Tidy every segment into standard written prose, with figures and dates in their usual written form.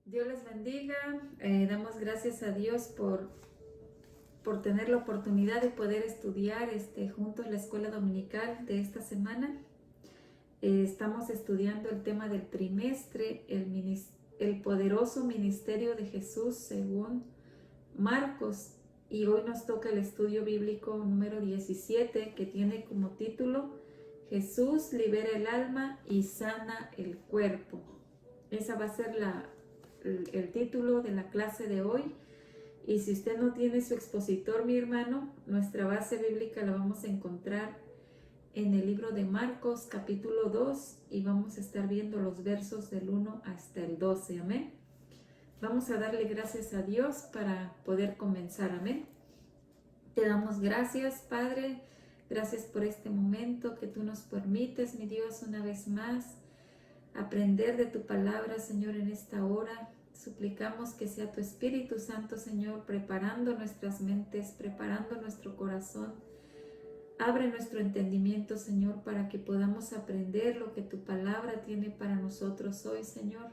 Dios les bendiga. Damos gracias a Dios por tener la oportunidad de poder estudiar juntos la escuela dominical de esta semana. Estamos estudiando el tema del trimestre, el poderoso ministerio de Jesús según Marcos. Y hoy nos toca el estudio bíblico número 17, que tiene como título Jesús libera el alma y sana el cuerpo. Esa va a ser el título de la clase de hoy. Y si usted no tiene su expositor, mi hermano, nuestra base bíblica la vamos a encontrar en el libro de Marcos capítulo 2 y vamos a estar viendo los versos del 1 hasta el 12, amén. Vamos a darle gracias a Dios para poder comenzar, amén. Te damos gracias, Padre, gracias por este momento que tú nos permites, mi Dios, una vez más aprender de tu palabra, Señor, en esta hora. Suplicamos que sea tu Espíritu Santo, Señor, preparando nuestras mentes, preparando nuestro corazón. Abre nuestro entendimiento, Señor, para que podamos aprender lo que tu palabra tiene para nosotros hoy, Señor.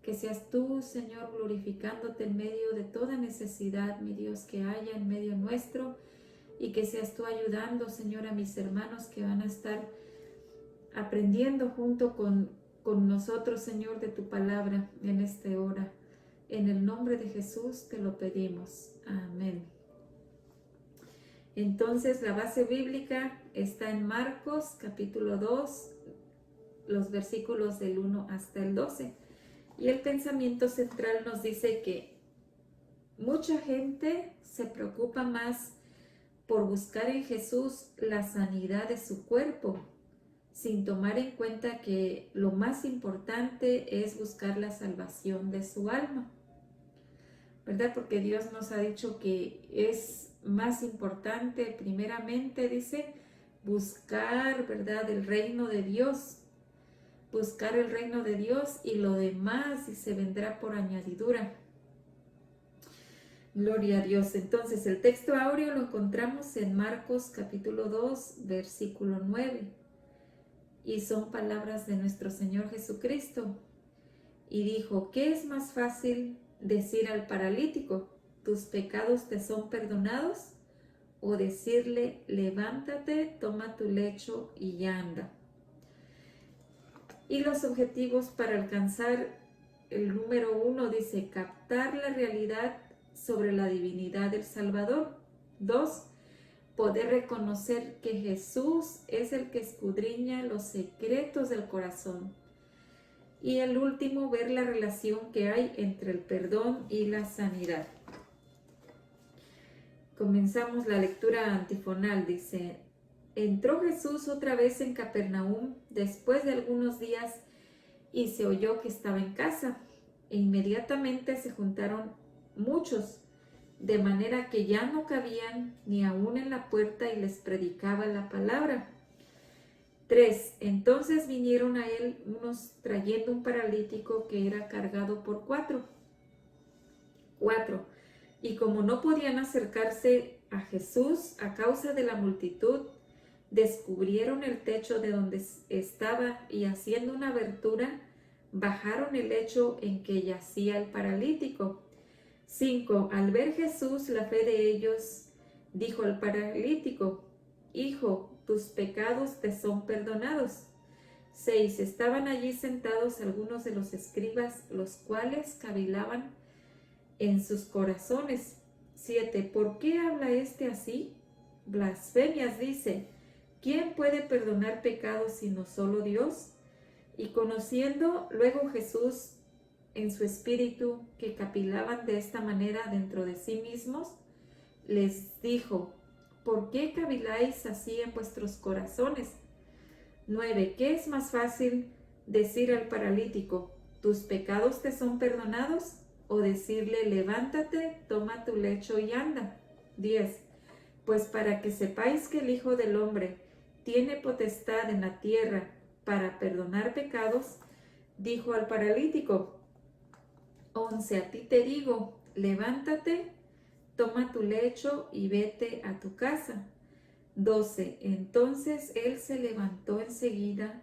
Que seas tú, Señor, glorificándote en medio de toda necesidad, mi Dios, que haya en medio nuestro, y que seas tú ayudando, Señor, a mis hermanos que van a estar aprendiendo junto con nosotros, Señor, de tu palabra en esta hora. En el nombre de Jesús te lo pedimos. Amén. Entonces, la base bíblica está en Marcos capítulo 2, los versículos del 1 hasta el 12. Y el pensamiento central nos dice que mucha gente se preocupa más por buscar en Jesús la sanidad de su cuerpo, sin tomar en cuenta que lo más importante es buscar la salvación de su alma, ¿verdad? Porque Dios nos ha dicho que es más importante, primeramente, dice, buscar, ¿verdad?, el reino de Dios, buscar el reino de Dios y lo demás y se vendrá por añadidura. Gloria a Dios. Entonces, el texto áureo lo encontramos en Marcos capítulo 2, versículo 9. Y son palabras de nuestro Señor Jesucristo. Y dijo, ¿qué es más fácil decir al paralítico, tus pecados te son perdonados? O decirle, levántate, toma tu lecho y anda. Y los objetivos para alcanzar el número 1 dice, captar la realidad sobre la divinidad del Salvador. 2, poder reconocer que Jesús es el que escudriña los secretos del corazón. Y el último, ver la relación que hay entre el perdón y la sanidad. Comenzamos la lectura antifonal. Dice, entró Jesús otra vez en Capernaum después de algunos días y se oyó que estaba en casa. E inmediatamente se juntaron muchos, de manera que ya no cabían ni aún en la puerta y les predicaba la palabra. 3. Entonces vinieron a él unos trayendo un paralítico que era cargado por 4. Y como no podían acercarse a Jesús a causa de la multitud, descubrieron el techo de donde estaba y haciendo una abertura, bajaron el lecho en que yacía el paralítico. 5. Al ver Jesús la fe de ellos, dijo al paralítico, hijo, tus pecados te son perdonados. 6. Estaban allí sentados algunos de los escribas, los cuales cavilaban en sus corazones. 7. ¿Por qué habla este así? Blasfemias dice. ¿Quién puede perdonar pecados sino solo Dios? Y conociendo luego Jesús en su espíritu que cavilaban de esta manera dentro de sí mismos, les dijo, ¿por qué caviláis así en vuestros corazones? 9. ¿Qué es más fácil decir al paralítico, tus pecados te son perdonados? O decirle, levántate, toma tu lecho y anda. 10. Pues para que sepáis que el Hijo del Hombre tiene potestad en la tierra para perdonar pecados, dijo al paralítico. 11. A ti te digo, levántate, toma tu lecho y vete a tu casa. 12. Entonces él se levantó enseguida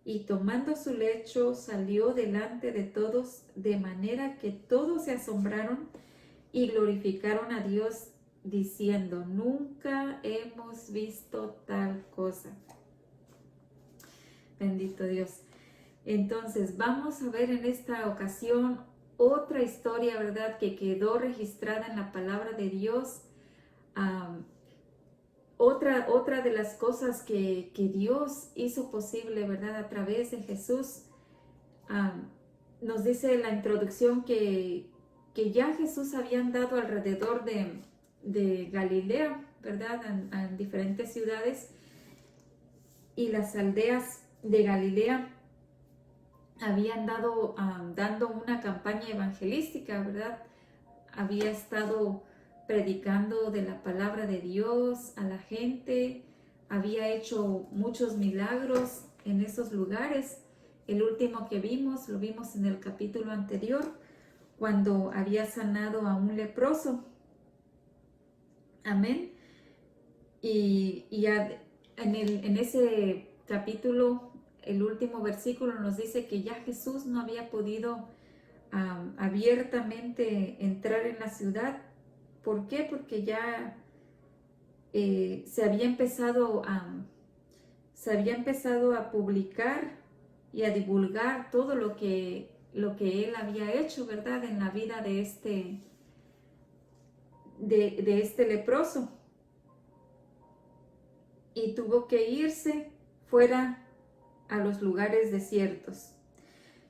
y tomando su lecho salió delante de todos, de manera que todos se asombraron y glorificaron a Dios diciendo: nunca hemos visto tal cosa. Bendito Dios. Entonces vamos a ver en esta ocasión otra historia, ¿verdad?, que quedó registrada en la palabra de Dios. Otra de las cosas que Dios hizo posible, ¿verdad?, a través de Jesús. Nos dice la introducción que ya Jesús había andado alrededor de Galilea, ¿verdad?, en diferentes ciudades, y las aldeas de Galilea habían dado dando una campaña evangelística, ¿verdad? Había estado predicando de la palabra de Dios a la gente, había hecho muchos milagros en esos lugares. El último que vimos, lo vimos en el capítulo anterior, cuando había sanado a un leproso. Amén. Y en ese capítulo, el último versículo nos dice que ya Jesús no había podido abiertamente entrar en la ciudad. ¿Por qué? Porque ya se había empezado a publicar y a divulgar todo lo que él había hecho, ¿verdad?, en la vida de este leproso. Y tuvo que irse fuera a los lugares desiertos.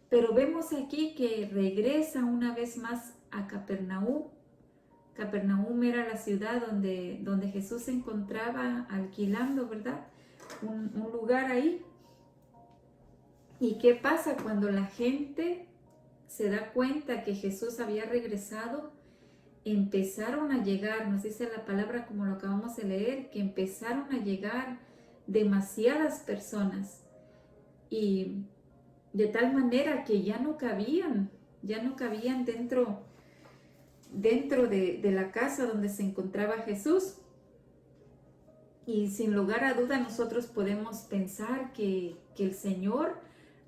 Pero vemos aquí que regresa una vez más a Capernaum. Capernaum era la ciudad donde Jesús se encontraba alquilando, ¿verdad?, un lugar ahí. ¿Y qué pasa cuando la gente se da cuenta que Jesús había regresado? Empezaron a llegar, nos dice la palabra como lo acabamos de leer, que empezaron a llegar demasiadas personas, y de tal manera que ya no cabían dentro de la casa donde se encontraba Jesús. Y sin lugar a duda nosotros podemos pensar que el Señor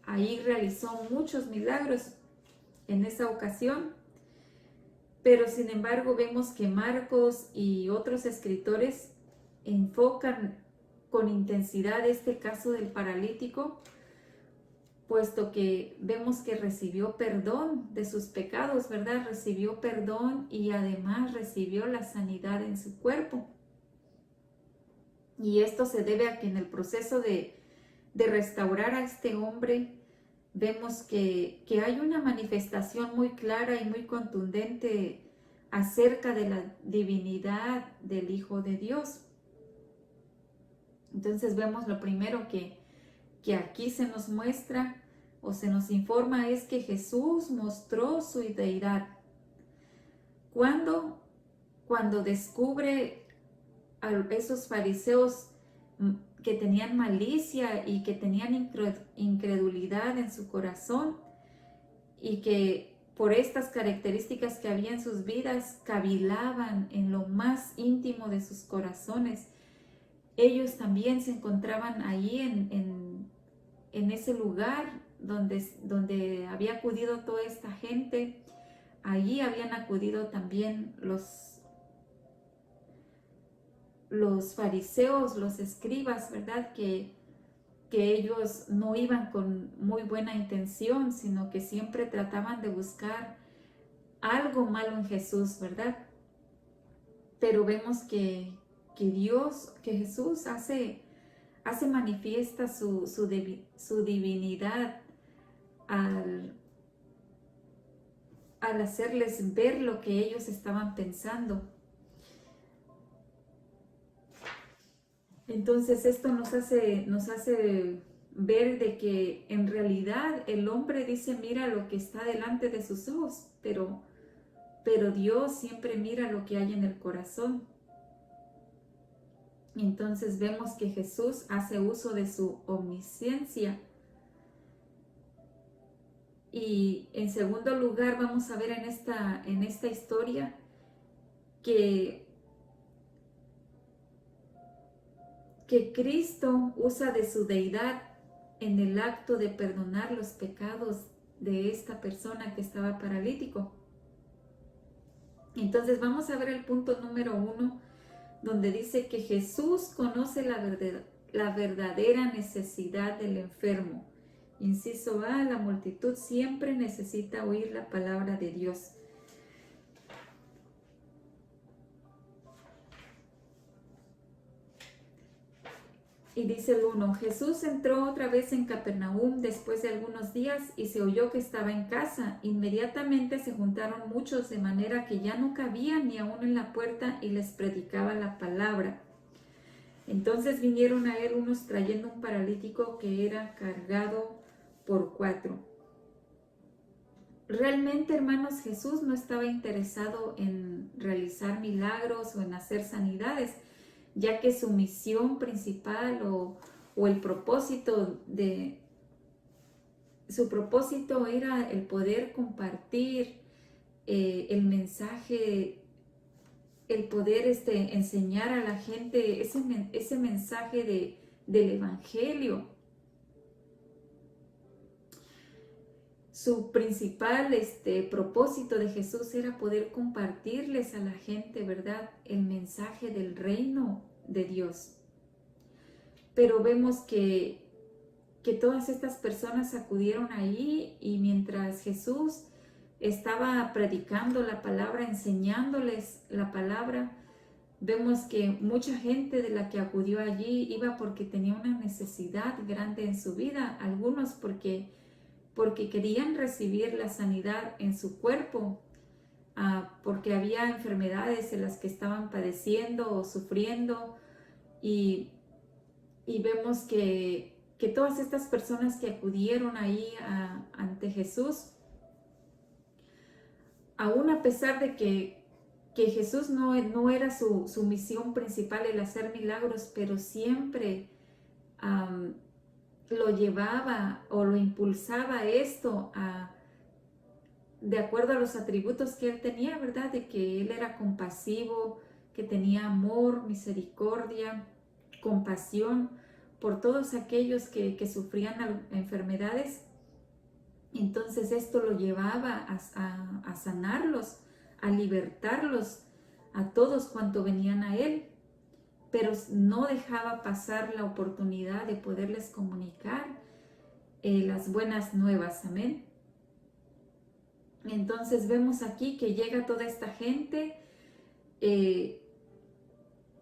ahí realizó muchos milagros en esa ocasión. Pero sin embargo vemos que Marcos y otros escritores enfocan con intensidad este caso del paralítico, puesto que vemos que recibió perdón de sus pecados, ¿verdad? Recibió perdón y además recibió la sanidad en su cuerpo. Y esto se debe a que en el proceso de restaurar a este hombre, vemos que hay una manifestación muy clara y muy contundente acerca de la divinidad del Hijo de Dios. Entonces vemos lo primero que aquí se nos muestra o se nos informa es que Jesús mostró su deidad. Cuando descubre a esos fariseos que tenían malicia y que tenían incredulidad en su corazón, y que por estas características que había en sus vidas cavilaban en lo más íntimo de sus corazones, ellos también se encontraban ahí en ese lugar donde había acudido toda esta gente. Allí habían acudido también los fariseos, los escribas, ¿verdad?, que ellos no iban con muy buena intención, sino que siempre trataban de buscar algo malo en Jesús, ¿verdad? Pero vemos que Jesús hace manifiesta su divinidad al hacerles ver lo que ellos estaban pensando. Entonces esto nos hace ver de que en realidad el hombre dice mira lo que está delante de sus ojos, pero Dios siempre mira lo que hay en el corazón. Entonces vemos que Jesús hace uso de su omnisciencia. Y en segundo lugar vamos a ver en esta historia que Cristo usa de su deidad en el acto de perdonar los pecados de esta persona que estaba paralítico. Entonces vamos a ver el punto número 1, donde dice que Jesús conoce la verdadera necesidad del enfermo. Inciso A, la multitud siempre necesita oír la palabra de Dios. Y dice el 1, Jesús entró otra vez en Capernaum después de algunos días y se oyó que estaba en casa. Inmediatamente se juntaron muchos de manera que ya no cabía ni aún en la puerta y les predicaba la palabra. Entonces vinieron a él unos trayendo un paralítico que era cargado por 4. Realmente, hermanos, Jesús no estaba interesado en realizar milagros o en hacer sanidades, ya que su misión principal o el propósito su propósito era el poder compartir el mensaje, el poder enseñar a la gente ese mensaje del Evangelio. Su principal propósito de Jesús era poder compartirles a la gente, ¿verdad?, el mensaje del reino de Dios. Pero vemos que todas estas personas acudieron ahí y mientras Jesús estaba predicando la palabra, enseñándoles la palabra, vemos que mucha gente de la que acudió allí iba porque tenía una necesidad grande en su vida, algunos porque querían recibir la sanidad en su cuerpo, porque había enfermedades en las que estaban padeciendo o sufriendo, y vemos que todas estas personas que acudieron ahí ante Jesús, aún a pesar de que Jesús no era su misión principal el hacer milagros, pero siempre lo llevaba o lo impulsaba esto de acuerdo a los atributos que él tenía, ¿verdad? De que él era compasivo, que tenía amor, misericordia, compasión por todos aquellos que sufrían enfermedades. Entonces esto lo llevaba a sanarlos, a libertarlos, a todos cuanto venían a él, pero no dejaba pasar la oportunidad de poderles comunicar las buenas nuevas. Amén. Entonces vemos aquí que llega toda esta gente,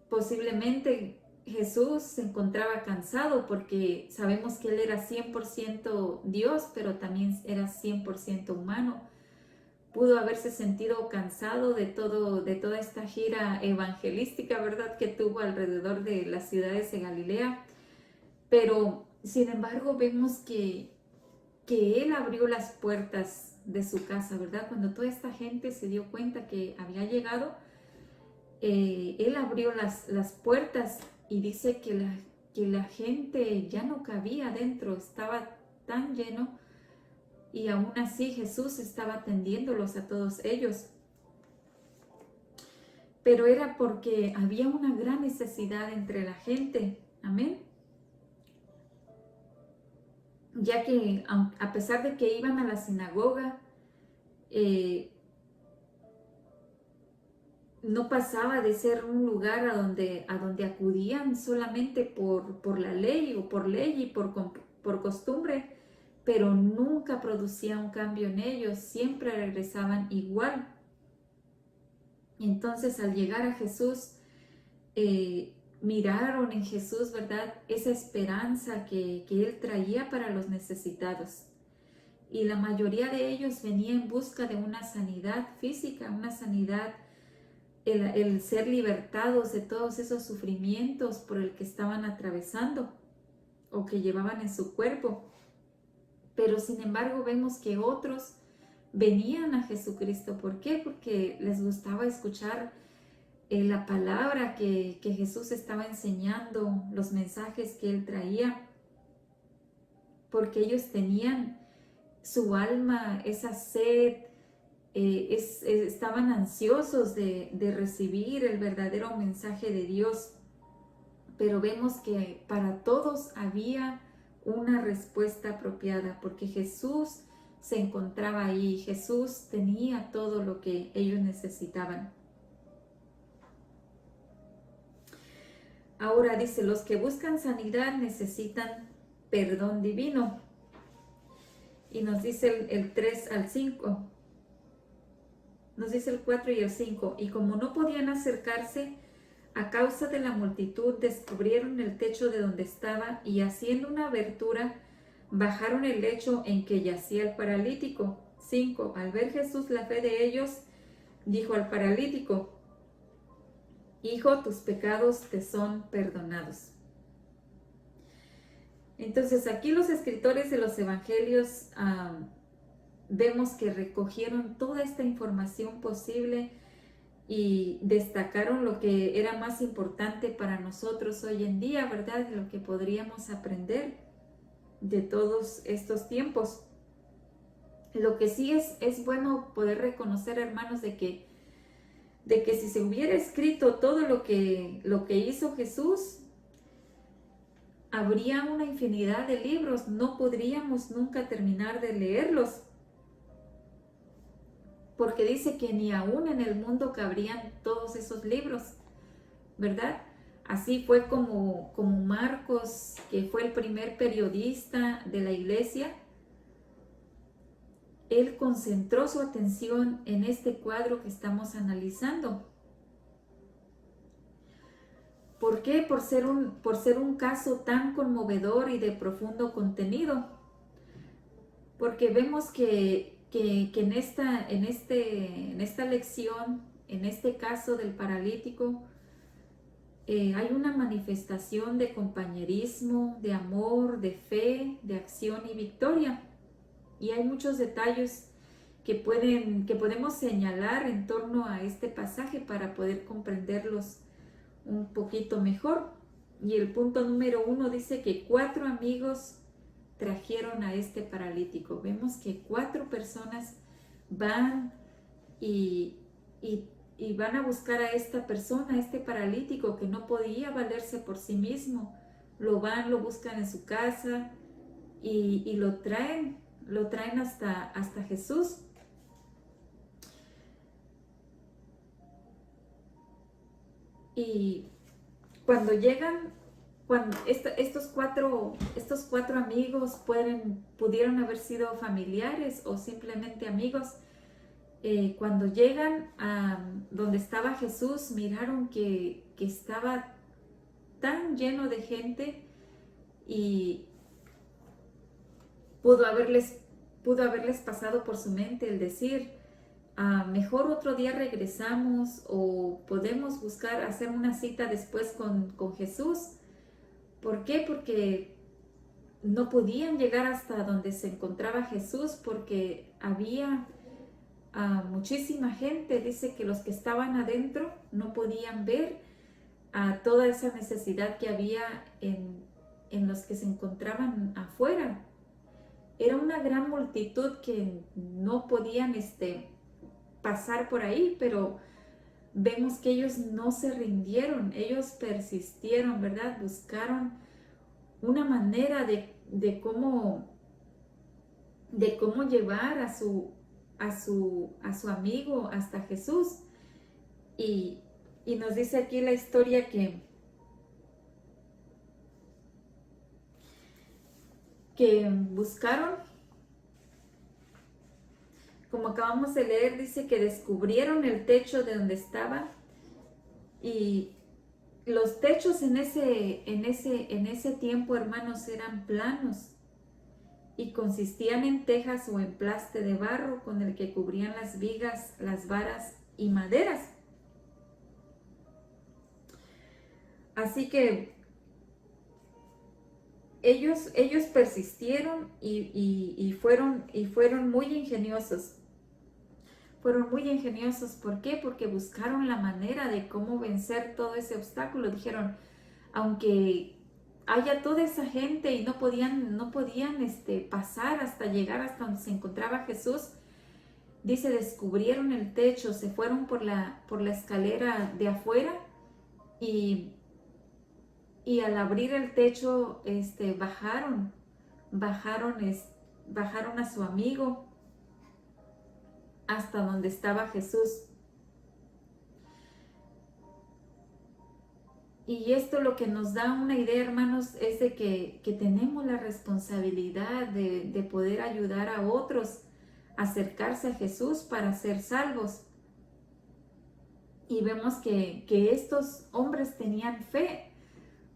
posiblemente Jesús se encontraba cansado porque sabemos que él era 100% Dios, pero también era 100% humano. Pudo haberse sentido cansado de toda esta gira evangelística, ¿verdad?, que tuvo alrededor de las ciudades de Galilea. Pero, sin embargo, vemos que él abrió las puertas de su casa, ¿verdad? Cuando toda esta gente se dio cuenta que había llegado, él abrió las puertas y dice que la gente ya no cabía adentro, estaba tan lleno, y aún así Jesús estaba atendiéndolos a todos ellos. Pero era porque había una gran necesidad entre la gente. Amén. Ya que a pesar de que iban a la sinagoga, no pasaba de ser un lugar a donde acudían solamente por la ley o por ley y por costumbre, pero nunca producía un cambio en ellos, siempre regresaban igual. Entonces, al llegar a Jesús, miraron en Jesús, ¿verdad?, esa esperanza que él traía para los necesitados. Y la mayoría de ellos venía en busca de una sanidad física, una sanidad, el ser libertados de todos esos sufrimientos por el que estaban atravesando o que llevaban en su cuerpo. Pero sin embargo vemos que otros venían a Jesucristo. ¿Por qué? Porque les gustaba escuchar la palabra que Jesús estaba enseñando, los mensajes que él traía, porque ellos tenían su alma, esa sed, estaban ansiosos de recibir el verdadero mensaje de Dios. Pero vemos que para todos había una respuesta apropiada, porque Jesús se encontraba ahí, Jesús tenía todo lo que ellos necesitaban. Ahora dice, los que buscan sanidad necesitan perdón divino. Y nos dice el 3 al 5. Nos dice el 4 y el 5. Y como no podían acercarse a causa de la multitud, descubrieron el techo de donde estaba y haciendo una abertura, bajaron el lecho en que yacía el paralítico. 5. Al ver Jesús la fe de ellos, dijo al paralítico, Hijo, tus pecados te son perdonados. Entonces aquí los escritores de los evangelios vemos que recogieron toda esta información posible y destacaron lo que era más importante para nosotros hoy en día, ¿verdad? Lo que podríamos aprender de todos estos tiempos. Lo que sí es bueno poder reconocer, hermanos, de que si se hubiera escrito todo lo que hizo Jesús, habría una infinidad de libros, no podríamos nunca terminar de leerlos, porque dice que ni aún en el mundo cabrían todos esos libros, ¿verdad? Así fue como Marcos, que fue el primer periodista de la iglesia, él concentró su atención en este cuadro que estamos analizando. ¿Por qué? Por ser un caso tan conmovedor y de profundo contenido. Porque vemos que en esta lección, en este caso del paralítico, hay una manifestación de compañerismo, de amor, de fe, de acción y victoria. Y hay muchos detalles que podemos señalar en torno a este pasaje para poder comprenderlos un poquito mejor. Y el punto número 1 dice que 4 amigos trajeron a este paralítico. Vemos que 4 personas van y van a buscar a esta persona, a este paralítico que no podía valerse por sí mismo. Lo buscan en su casa y lo traen hasta Jesús. Y cuando llegan, estos cuatro amigos pudieron haber sido familiares o simplemente amigos, cuando llegan a donde estaba Jesús, miraron que estaba tan lleno de gente y pudo haberles pasado por su mente el decir, mejor otro día regresamos o podemos buscar hacer una cita después con Jesús. ¿Por qué? Porque no podían llegar hasta donde se encontraba Jesús porque había muchísima gente. Dice que los que estaban adentro no podían ver toda esa necesidad que había en los que se encontraban afuera. Era una gran multitud que no podían pasar por ahí, pero vemos que ellos no se rindieron, ellos persistieron, ¿verdad? Buscaron una manera de cómo llevar a su amigo hasta Jesús. Y nos dice aquí la historia que buscaron, como acabamos de leer, dice que descubrieron el techo de donde estaba, y los techos en ese tiempo, hermanos, eran planos y consistían en tejas o emplaste de barro con el que cubrían las vigas, las varas y maderas. Así que ellos persistieron y fueron muy ingeniosos. Fueron muy ingeniosos. ¿Por qué? Porque buscaron la manera de cómo vencer todo ese obstáculo. Dijeron, aunque haya toda esa gente y no podían pasar hasta llegar hasta donde se encontraba Jesús, dice, descubrieron el techo, se fueron por la escalera de afuera y al abrir el techo bajaron bajaron a su amigo hasta donde estaba Jesús. Y esto lo que nos da una idea, hermanos, es de que tenemos la responsabilidad de poder ayudar a otros a acercarse a Jesús para ser salvos. Y vemos que estos hombres tenían fe.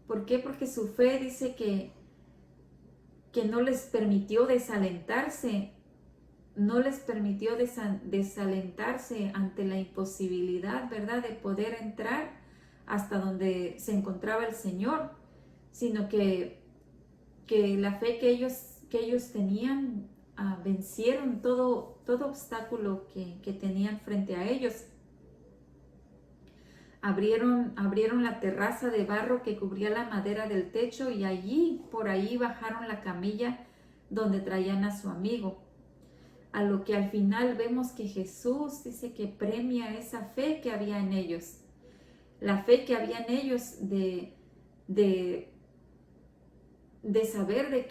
¿Por qué? Porque su fe dice que no les permitió desalentarse, no les permitió desalentarse ante la imposibilidad, ¿verdad?, de poder entrar hasta donde se encontraba el Señor, sino que la fe que ellos tenían vencieron todo obstáculo que tenían frente a ellos. Abrieron la terraza de barro que cubría la madera del techo y por ahí bajaron la camilla donde traían a su amigo. A lo que al final vemos que Jesús dice que premia esa fe que había en ellos. La fe que había en ellos de saber de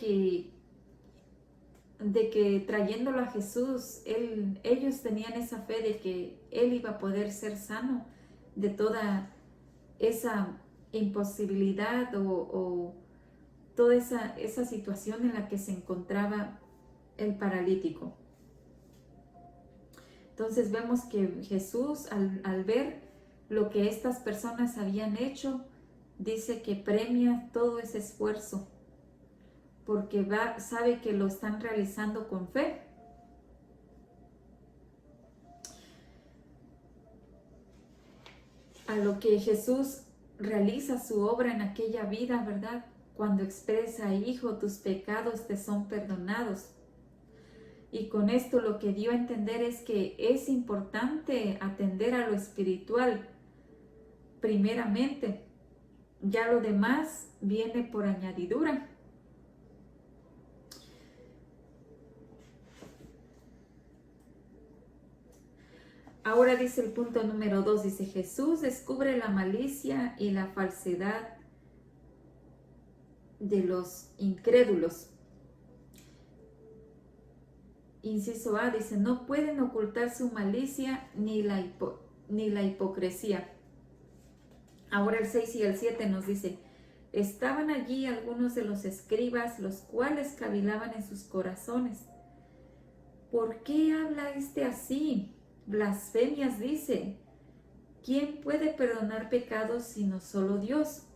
que trayéndolo a Jesús, ellos tenían esa fe de que Él iba a poder ser sano de toda esa imposibilidad o toda esa situación en la que se encontraba el paralítico. Entonces vemos que Jesús, al ver lo que estas personas habían hecho, dice que premia todo ese esfuerzo, porque sabe que lo están realizando con fe. A lo que Jesús realiza su obra en aquella vida, ¿verdad?, cuando expresa: hijo, tus pecados te son perdonados. Y con esto lo que dio a entender es que es importante atender a lo espiritual primeramente, ya lo demás viene por añadidura. Ahora dice el punto número 2, dice: Jesús descubre la malicia y la falsedad de los incrédulos. Inciso A dice: no pueden ocultar su malicia ni la hipocresía. Ahora el 6 y el 7 nos dice: estaban allí algunos de los escribas, los cuales cavilaban en sus corazones. ¿Por qué habla este así? Blasfemias dice. ¿Quién puede perdonar pecados sino solo Dios?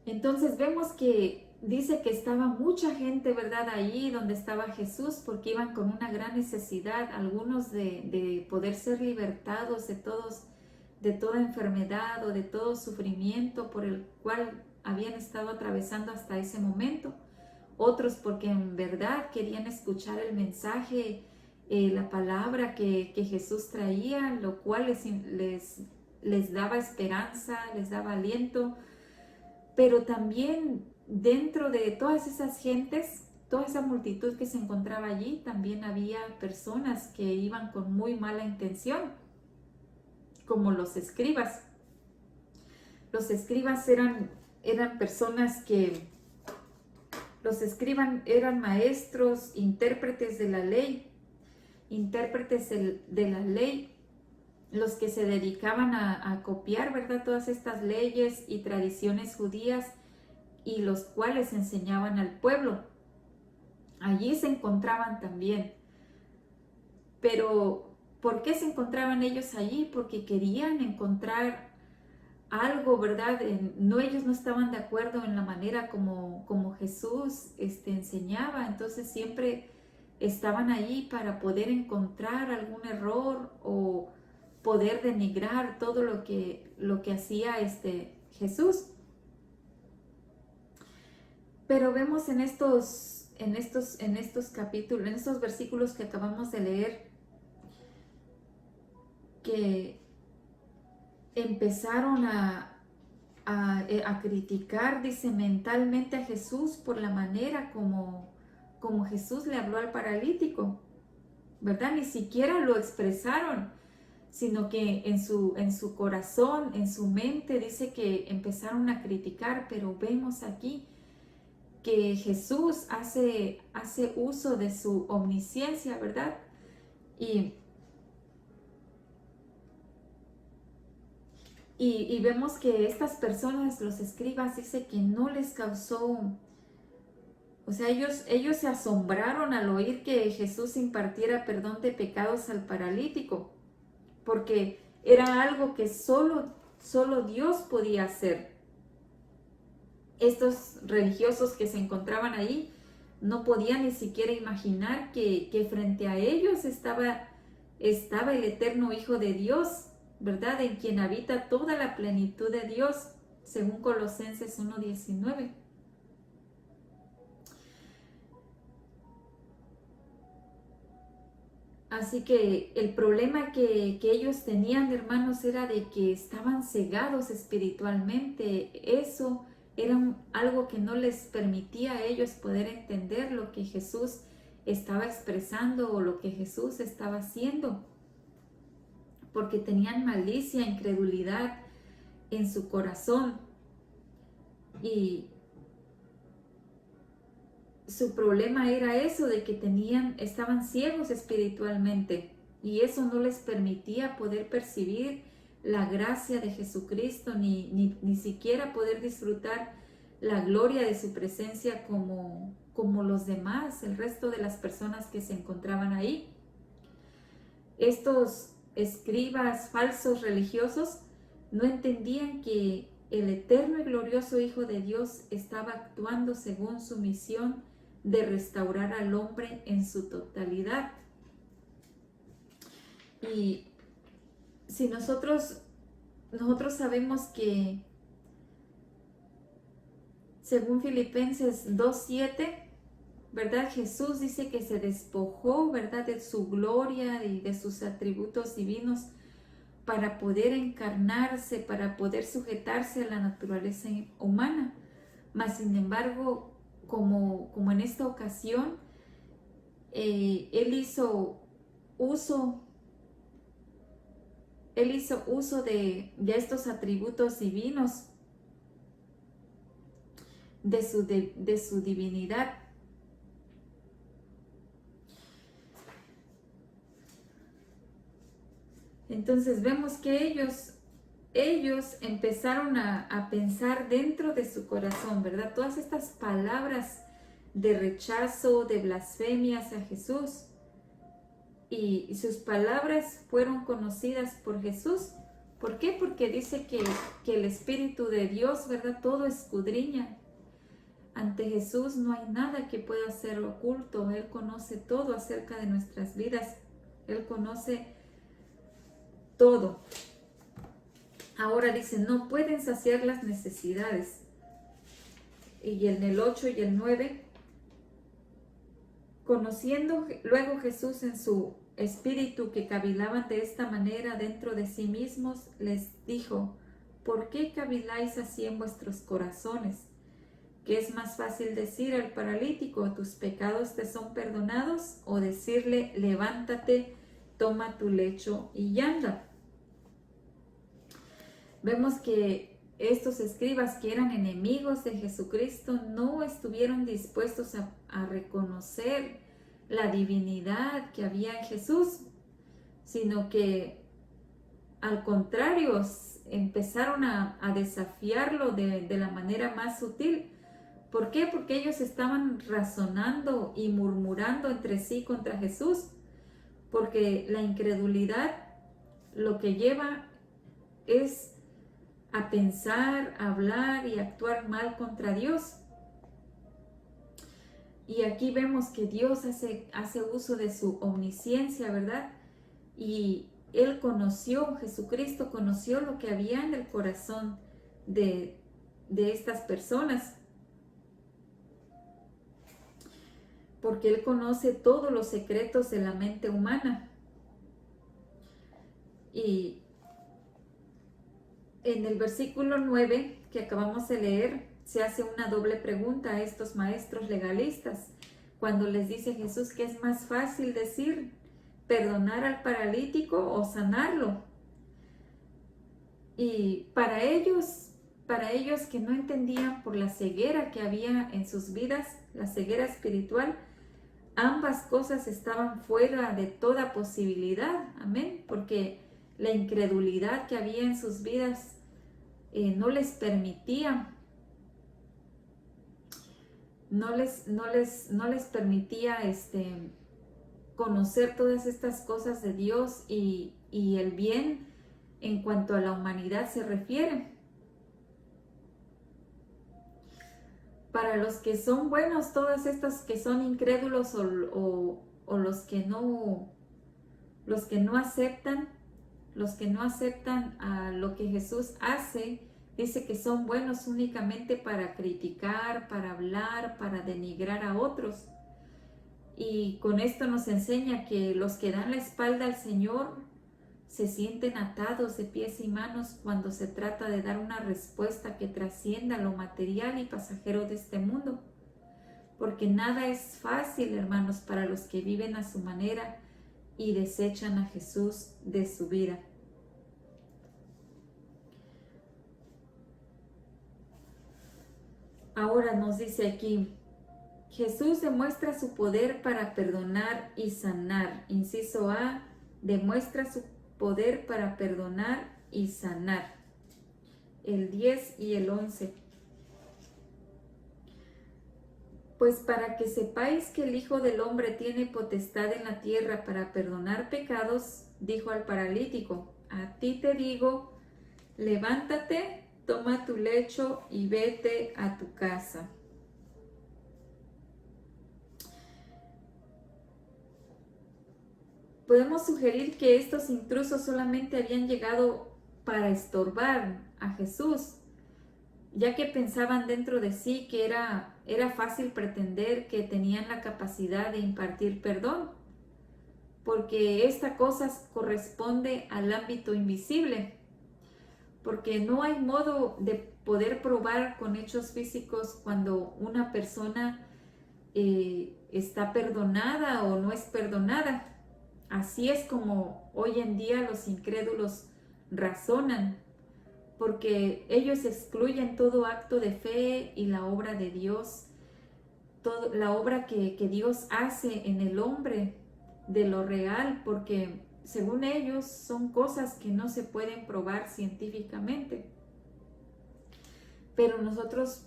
Entonces vemos que dice que estaba mucha gente, ¿verdad?, allí donde estaba Jesús, porque iban con una gran necesidad, algunos de poder ser libertados de toda enfermedad o de todo sufrimiento por el cual habían estado atravesando hasta ese momento. Otros porque en verdad querían escuchar el mensaje, la palabra que Jesús traía, lo cual les daba esperanza, les daba aliento. Pero también dentro de todas esas gentes, toda esa multitud que se encontraba allí, también había personas que iban con muy mala intención, como los escribas. Los escribas eran personas que... Los escribas eran maestros, intérpretes de la ley, los que se dedicaban a copiar, ¿verdad?, todas estas leyes y tradiciones judías, y los cuales enseñaban al pueblo. Allí se encontraban también. Pero, ¿por qué se encontraban ellos allí? Porque querían encontrar algo, ¿verdad? Ellos no estaban de acuerdo en la manera como Jesús enseñaba, entonces siempre estaban allí para poder encontrar algún error o poder denigrar todo lo que hacía Jesús. Pero vemos en estos capítulos, en estos versículos que acabamos de leer, que empezaron a criticar, dice, mentalmente a Jesús por la manera como Jesús le habló al paralítico, ¿verdad? Ni siquiera lo expresaron, sino que en su corazón, en su mente, dice que empezaron a criticar, pero vemos aquí que Jesús hace uso de su omnisciencia, ¿verdad? Y vemos que estas personas, los escribas, dice que no les causó, o sea, ellos se asombraron al oír que Jesús impartiera perdón de pecados al paralítico, porque era algo que solo Dios podía hacer. Estos religiosos que se encontraban ahí no podían ni siquiera imaginar que frente a ellos estaba el eterno Hijo de Dios, ¿verdad? En quien habita toda la plenitud de Dios, según Colosenses 1:19. Así que el problema que ellos tenían, hermanos, era de que estaban cegados espiritualmente. Eso era algo que no les permitía a ellos poder entender lo que Jesús estaba expresando o lo que Jesús estaba haciendo, porque tenían malicia, incredulidad en su corazón, y su problema era eso, de que estaban ciegos espiritualmente, y eso no les permitía poder percibir la gracia de Jesucristo, ni siquiera poder disfrutar la gloria de su presencia como los demás, el resto de las personas que se encontraban ahí. Estos escribas falsos religiosos no entendían que el eterno y glorioso Hijo de Dios estaba actuando según su misión de restaurar al hombre en su totalidad. Y si nosotros sabemos que según Filipenses 2:7, ¿verdad? Jesús dice que se despojó, ¿verdad?, de su gloria y de sus atributos divinos para poder encarnarse, para poder sujetarse a la naturaleza humana. Mas, sin embargo, como en esta ocasión, Él hizo uso de estos atributos divinos, de su divinidad. Entonces vemos que ellos empezaron a pensar dentro de su corazón, ¿verdad? Todas estas palabras de rechazo, de blasfemia hacia Jesús. Y sus palabras fueron conocidas por Jesús. ¿Por qué? Porque dice que el Espíritu de Dios, ¿verdad?, todo escudriña. Ante Jesús no hay nada que pueda ser oculto. Él conoce todo acerca de nuestras vidas. Él conoce todo. Ahora dice, no pueden saciar las necesidades. Y en el 8 y el 9, conociendo luego Jesús en su espíritu que cavilaban de esta manera dentro de sí mismos, les dijo, ¿por qué caviláis así en vuestros corazones? ¿Qué es más fácil decir al paralítico, tus pecados te son perdonados? O decirle, levántate, toma tu lecho y anda. Vemos que estos escribas, que eran enemigos de Jesucristo, no estuvieron dispuestos a reconocer la divinidad que había en Jesús, sino que al contrario empezaron a desafiarlo de la manera más sutil. ¿Por qué? Porque ellos estaban razonando y murmurando entre sí contra Jesús, porque la incredulidad lo que lleva es a pensar, a hablar y actuar mal contra Dios. Y aquí vemos que Dios hace uso de su omnisciencia, ¿verdad? Y Él Jesucristo conoció lo que había en el corazón de estas personas, porque Él conoce todos los secretos de la mente humana. Y en el versículo 9 que acabamos de leer, se hace una doble pregunta a estos maestros legalistas, cuando les dice Jesús que es más fácil decir, perdonar al paralítico o sanarlo. Y para ellos que no entendían por la ceguera que había en sus vidas, la ceguera espiritual, ambas cosas estaban fuera de toda posibilidad, amén, porque la incredulidad que había en sus vidas no les permitía, no les permitía conocer todas estas cosas de Dios y el bien en cuanto a la humanidad se refiere. Para los que son buenos, todas estas que son incrédulos o los que no aceptan, a lo que Jesús hace, dice que son buenos únicamente para criticar, para hablar, para denigrar a otros. Y con esto nos enseña que los que dan la espalda al Señor se sienten atados de pies y manos cuando se trata de dar una respuesta que trascienda lo material y pasajero de este mundo. Porque nada es fácil, hermanos, para los que viven a su manera y desechan a Jesús de su vida. Ahora nos dice aquí, Jesús demuestra su poder para perdonar y sanar. Inciso A, demuestra su poder para perdonar y sanar. El 10 y el 11. Pues para que sepáis que el Hijo del Hombre tiene potestad en la tierra para perdonar pecados, dijo al paralítico, a ti te digo, levántate, toma tu lecho y vete a tu casa. Podemos sugerir que estos intrusos solamente habían llegado para estorbar a Jesús, ya que pensaban dentro de sí que era fácil pretender que tenían la capacidad de impartir perdón, porque esta cosa corresponde al ámbito invisible, porque no hay modo de poder probar con hechos físicos cuando una persona está perdonada o no es perdonada. Así es como hoy en día los incrédulos razonan, porque ellos excluyen todo acto de fe y la obra de Dios, la obra que Dios hace en el hombre de lo real, porque según ellos son cosas que no se pueden probar científicamente. Pero nosotros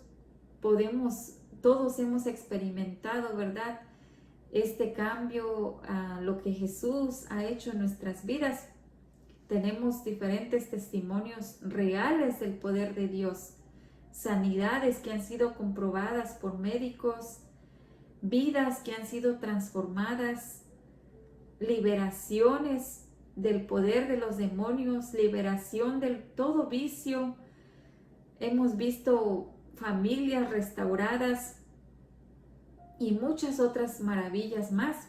todos hemos experimentado, ¿verdad?, este cambio a lo que Jesús ha hecho en nuestras vidas. Tenemos diferentes testimonios reales del poder de Dios, sanidades que han sido comprobadas por médicos, vidas que han sido transformadas, liberaciones del poder de los demonios, liberación de todo vicio. Hemos visto familias restauradas y muchas otras maravillas más.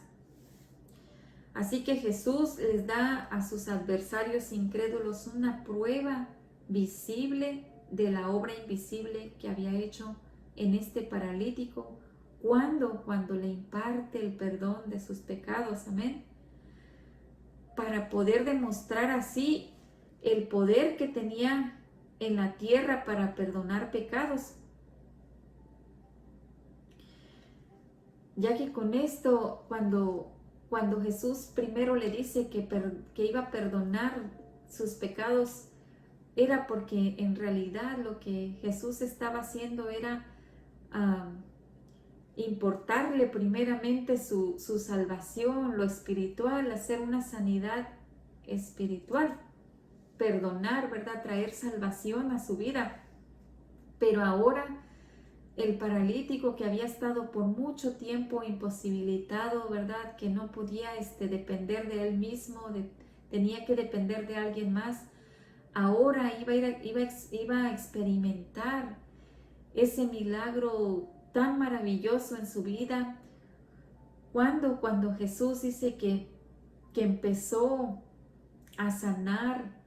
Así que Jesús les da a sus adversarios incrédulos una prueba visible de la obra invisible que había hecho en este paralítico cuando le imparte el perdón de sus pecados, amén, para poder demostrar así el poder que tenía en la tierra para perdonar pecados. Ya que con esto, cuando Jesús primero le dice que iba a perdonar sus pecados, era porque en realidad lo que Jesús estaba haciendo era importarle primeramente su salvación, lo espiritual, hacer una sanidad espiritual, perdonar, ¿verdad?, traer salvación a su vida. Pero ahora el paralítico que había estado por mucho tiempo imposibilitado, ¿verdad?, que no podía depender de él mismo, tenía que depender de alguien más, ahora iba a experimentar ese milagro tan maravilloso en su vida. Cuando Jesús dice que empezó a sanar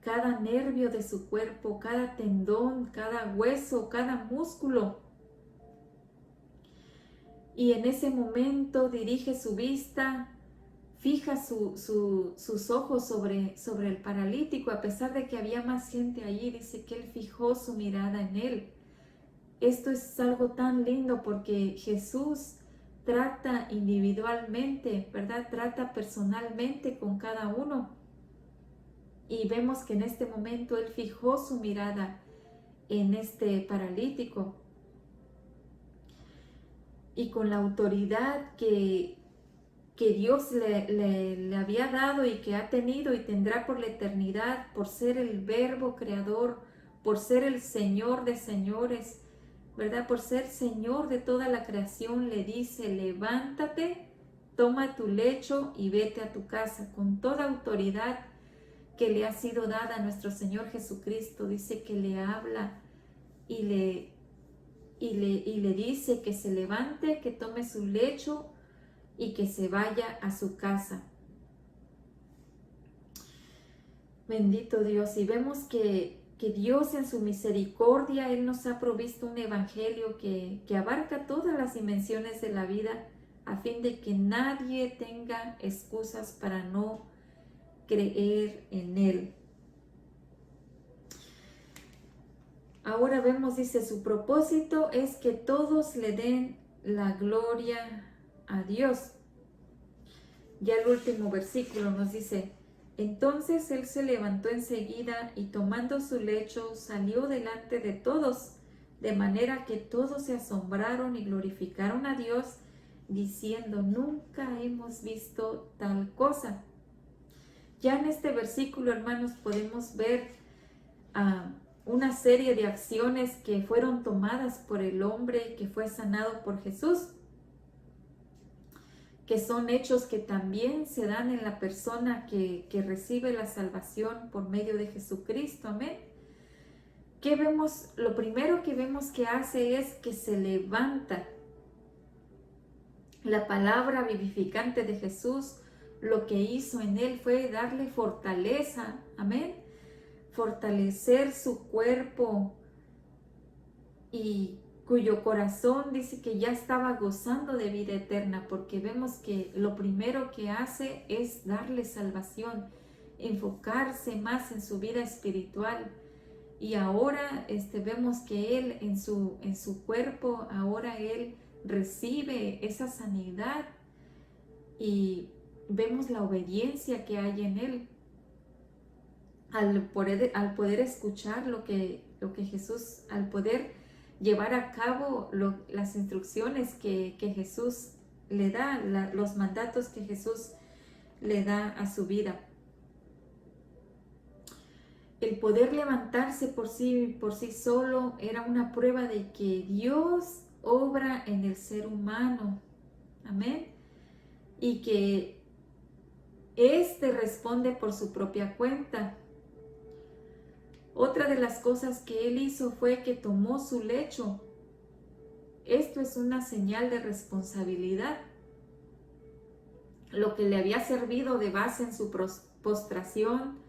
cada nervio de su cuerpo, cada tendón, cada hueso, cada músculo. Y en ese momento dirige su vista fija sus ojos sobre el paralítico, a pesar de que había más gente allí, dice que él fijó su mirada en él. Esto es algo tan lindo porque Jesús trata individualmente, ¿verdad? Trata personalmente con cada uno. Y vemos que en este momento él fijó su mirada en este paralítico. Y con la autoridad que Dios le había dado y que ha tenido y tendrá por la eternidad, por ser el Verbo creador, por ser el Señor de señores, ¿verdad? Por ser Señor de toda la creación, le dice: levántate, toma tu lecho y vete a tu casa. Con toda autoridad que le ha sido dada a nuestro Señor Jesucristo, dice que le habla y le dice que se levante, que tome su lecho y que se vaya a su casa. Bendito Dios. Y vemos que Dios en su misericordia, Él nos ha provisto un evangelio que abarca todas las dimensiones de la vida, a fin de que nadie tenga excusas para no creer en Él. Ahora vemos, dice, su propósito es que todos le den la gloria a Dios. Ya el último versículo nos dice: entonces él se levantó enseguida y tomando su lecho salió delante de todos, de manera que todos se asombraron y glorificaron a Dios, diciendo: nunca hemos visto tal cosa. Ya en este versículo, hermanos, podemos ver una serie de acciones que fueron tomadas por el hombre que fue sanado por Jesús, que son hechos que también se dan en la persona que recibe la salvación por medio de Jesucristo. Amén. ¿Qué vemos? Lo primero que vemos que hace es que se levanta. La palabra vivificante de Jesús lo que hizo en él fue darle fortaleza. Amén. Fortalecer su cuerpo, y cuyo corazón dice que ya estaba gozando de vida eterna, porque vemos que lo primero que hace es darle salvación, enfocarse más en su vida espiritual. Y ahora vemos que él en su cuerpo, ahora él recibe esa sanidad, y vemos la obediencia que hay en él al poder escuchar lo que Jesús, al poder llevar a cabo las instrucciones que Jesús le da, los mandatos que Jesús le da a su vida. El poder levantarse por sí solo era una prueba de que Dios obra en el ser humano. Amén. Y que éste responde por su propia cuenta. Otra de las cosas que él hizo fue que tomó su lecho. Esto es una señal de responsabilidad. Lo que le había servido de base en su postración,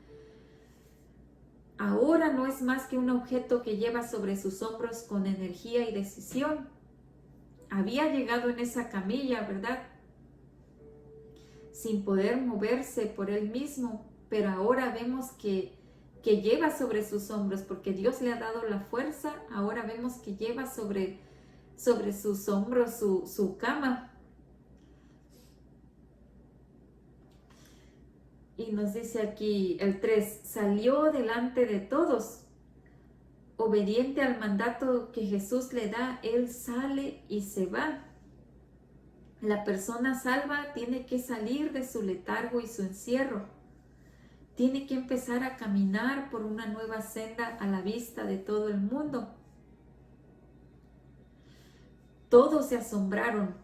ahora no es más que un objeto que lleva sobre sus hombros con energía y decisión. Había llegado en esa camilla, ¿verdad?, sin poder moverse por él mismo, pero ahora vemos que lleva sobre sus hombros, porque Dios le ha dado la fuerza. Ahora vemos que lleva sobre sus hombros su cama. Y nos dice aquí el 3, salió delante de todos. Obediente al mandato que Jesús le da, él sale y se va. La persona salva tiene que salir de su letargo y su encierro. Tiene que empezar a caminar por una nueva senda a la vista de todo el mundo. Todos se asombraron.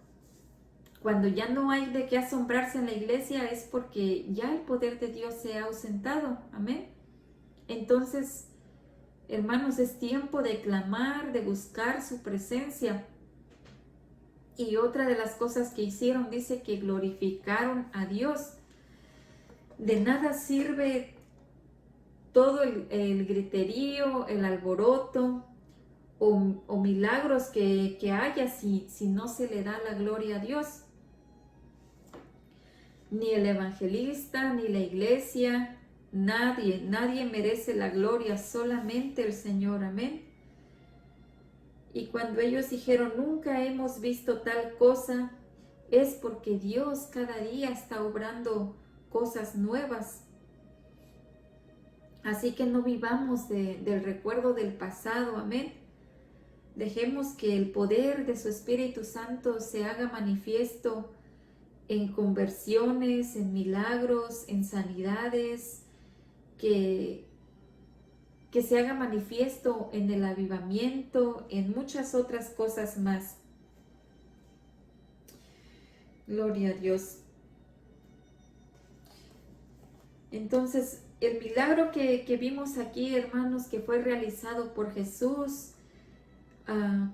Cuando ya no hay de qué asombrarse en la iglesia es porque ya el poder de Dios se ha ausentado. Amén. Entonces, hermanos, es tiempo de clamar, de buscar su presencia. Y otra de las cosas que hicieron, dice que glorificaron a Dios. De nada sirve todo el griterío, el alboroto o milagros que haya si no se le da la gloria a Dios. Ni el evangelista, ni la iglesia, nadie merece la gloria, solamente el Señor. Amén. Y cuando ellos dijeron, nunca hemos visto tal cosa, es porque Dios cada día está obrando cosas nuevas. Así que no vivamos del recuerdo del pasado. Amén. Dejemos que el poder de su Espíritu Santo se haga manifiesto en conversiones, en milagros, en sanidades, que se haga manifiesto en el avivamiento, en muchas otras cosas más. Gloria a Dios. Entonces, el milagro que vimos aquí, hermanos, que fue realizado por Jesús,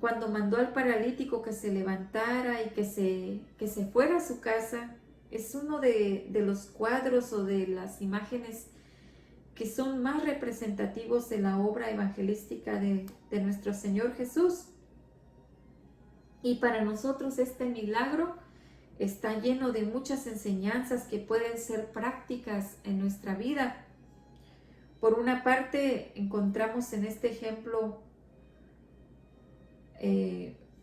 cuando mandó al paralítico que se levantara y que se fuera a su casa, es uno de los cuadros o de las imágenes que son más representativos de la obra evangelística de nuestro Señor Jesús. Y para nosotros este milagro está lleno de muchas enseñanzas que pueden ser prácticas en nuestra vida. Por una parte, encontramos en este ejemplo,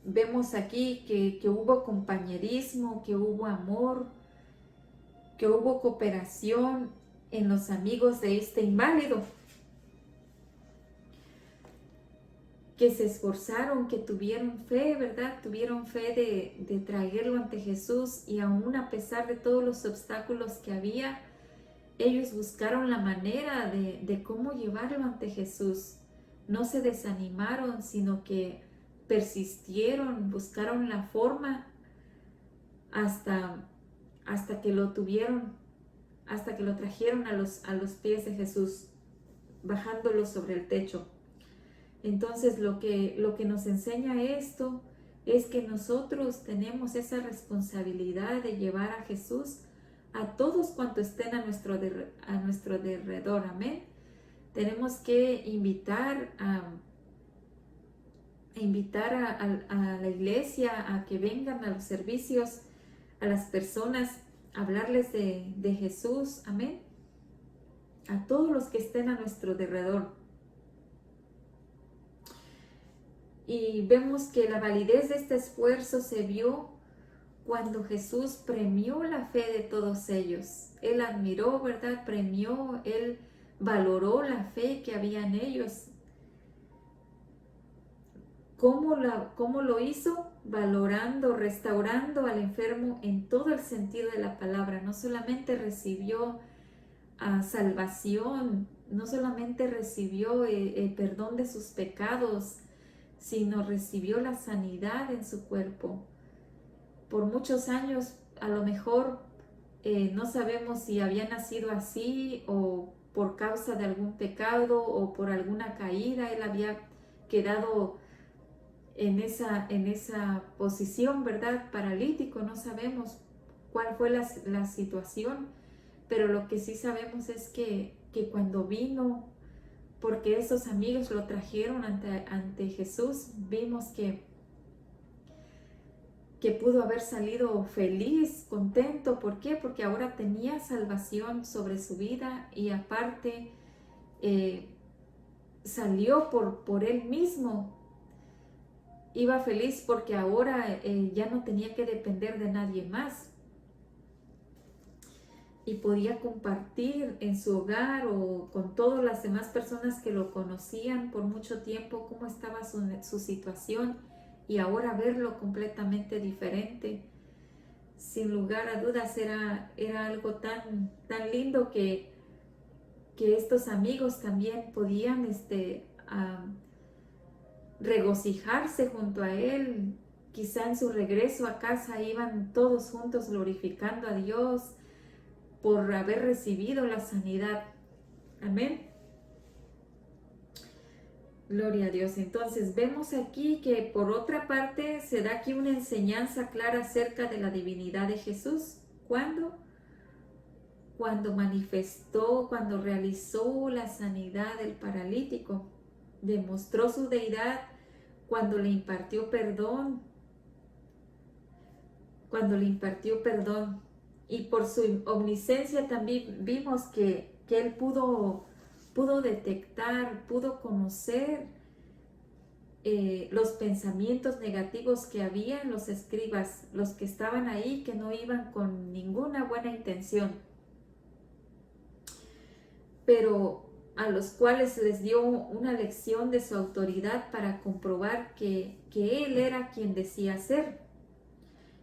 vemos aquí que hubo compañerismo, que hubo amor, que hubo cooperación en los amigos de este inválido, que se esforzaron, que tuvieron fe, ¿verdad? Tuvieron fe de traerlo ante Jesús, y aún a pesar de todos los obstáculos que había, ellos buscaron la manera de cómo llevarlo ante Jesús. No se desanimaron, sino que persistieron, buscaron la forma hasta que lo tuvieron, hasta que lo trajeron a los pies de Jesús, bajándolo sobre el techo. Entonces lo que nos enseña esto es que nosotros tenemos esa responsabilidad de llevar a Jesús a todos cuantos estén a nuestro alrededor. Amén. Tenemos que invitar a la iglesia a que vengan a los servicios, a las personas, a hablarles de Jesús. Amén. A todos los que estén a nuestro alrededor. Y vemos que la validez de este esfuerzo se vio cuando Jesús premió la fe de todos ellos. Él admiró, ¿verdad? Premió, Él valoró la fe que había en ellos. ¿Cómo lo hizo? Valorando, restaurando al enfermo en todo el sentido de la palabra. No solamente recibió salvación, no solamente recibió perdón de sus pecados, sino recibió la sanidad en su cuerpo. Por muchos años, a lo mejor no sabemos si había nacido así o por causa de algún pecado o por alguna caída. Él había quedado en esa posición, ¿verdad? Paralítico. No sabemos cuál fue la situación, pero lo que sí sabemos es que cuando vino, porque esos amigos lo trajeron ante Jesús, vimos que pudo haber salido feliz, contento. ¿Por qué? Porque ahora tenía salvación sobre su vida, y aparte salió por él mismo. Iba feliz porque ahora ya no tenía que depender de nadie más. Y podía compartir en su hogar o con todas las demás personas que lo conocían por mucho tiempo cómo estaba su situación, y ahora verlo completamente diferente. Sin lugar a dudas era algo tan lindo que estos amigos también podían regocijarse junto a él. Quizá en su regreso a casa iban todos juntos glorificando a Dios por haber recibido la sanidad. Amén. Gloria a Dios. Entonces vemos aquí que por otra parte se da aquí una enseñanza clara acerca de la divinidad de Jesús. ¿Cuándo? Cuando manifestó, cuando realizó la sanidad del paralítico. Demostró su deidad cuando le impartió perdón. Cuando le impartió perdón y por su omnisciencia también vimos que Él pudo detectar, pudo conocer los pensamientos negativos que había en los escribas, los que estaban ahí, que no iban con ninguna buena intención, pero a los cuales les dio una lección de su autoridad para comprobar que Él era quien decía ser.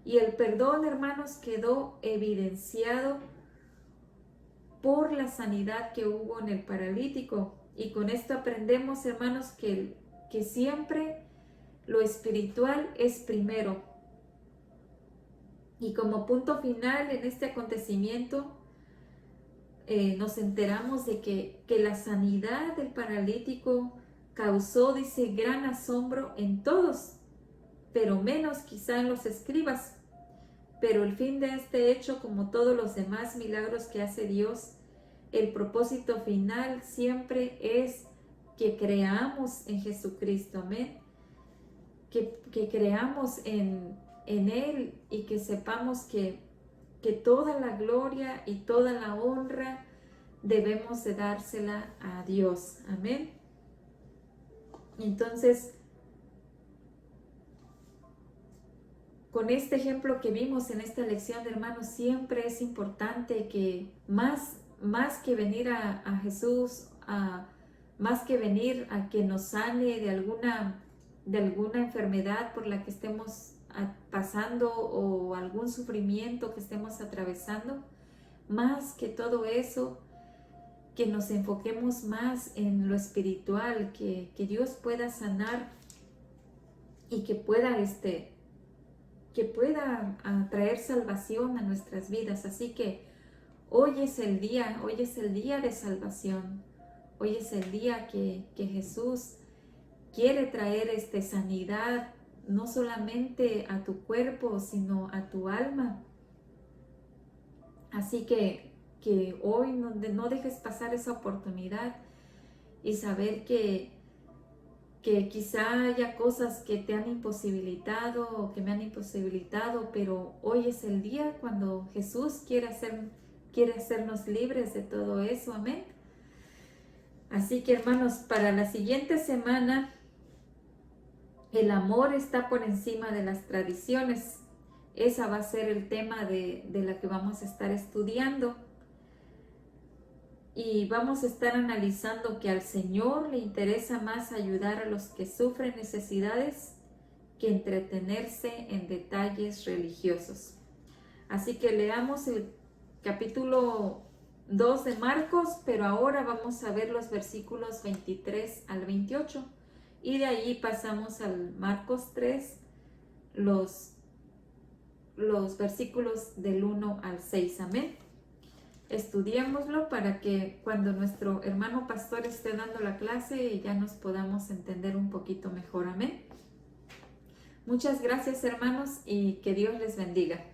Y el perdón, hermanos, quedó evidenciado por la sanidad que hubo en el paralítico. Y con esto aprendemos, hermanos, que siempre lo espiritual es primero. Y como punto final en este acontecimiento, nos enteramos de que la sanidad del paralítico causó, dice, gran asombro en todos, pero menos quizá en los escribas. Pero el fin de este hecho, como todos los demás milagros que hace Dios, el propósito final siempre es que creamos en Jesucristo, amén. Que creamos en Él y que sepamos que toda la gloria y toda la honra debemos de dársela a Dios, amén. Entonces, con este ejemplo que vimos en esta lección, hermanos, siempre es importante que más que venir a Jesús, más que venir a que nos sane de alguna enfermedad por la que estemos pasando o algún sufrimiento que estemos atravesando, más que todo eso, que nos enfoquemos más en lo espiritual, que Dios pueda sanar y que pueda traer salvación a nuestras vidas. Así que hoy es el día de salvación. Hoy es el día que Jesús quiere traer sanidad, no solamente a tu cuerpo, sino a tu alma. Así que hoy no dejes pasar esa oportunidad y saber que quizá haya cosas que te han imposibilitado o que me han imposibilitado, pero hoy es el día cuando Jesús quiere hacernos libres de todo eso, amén. Así que, hermanos, para la siguiente semana, el amor está por encima de las tradiciones. Esa va a ser el tema de la que vamos a estar estudiando. Y vamos a estar analizando que al Señor le interesa más ayudar a los que sufren necesidades que entretenerse en detalles religiosos. Así que leamos el capítulo 2 de Marcos, pero ahora vamos a ver los versículos 23 al 28. Y de ahí pasamos al Marcos 3, los versículos del 1 al 6. Amén. Estudiémoslo para que cuando nuestro hermano pastor esté dando la clase ya nos podamos entender un poquito mejor. Amén. Muchas gracias, hermanos, y que Dios les bendiga.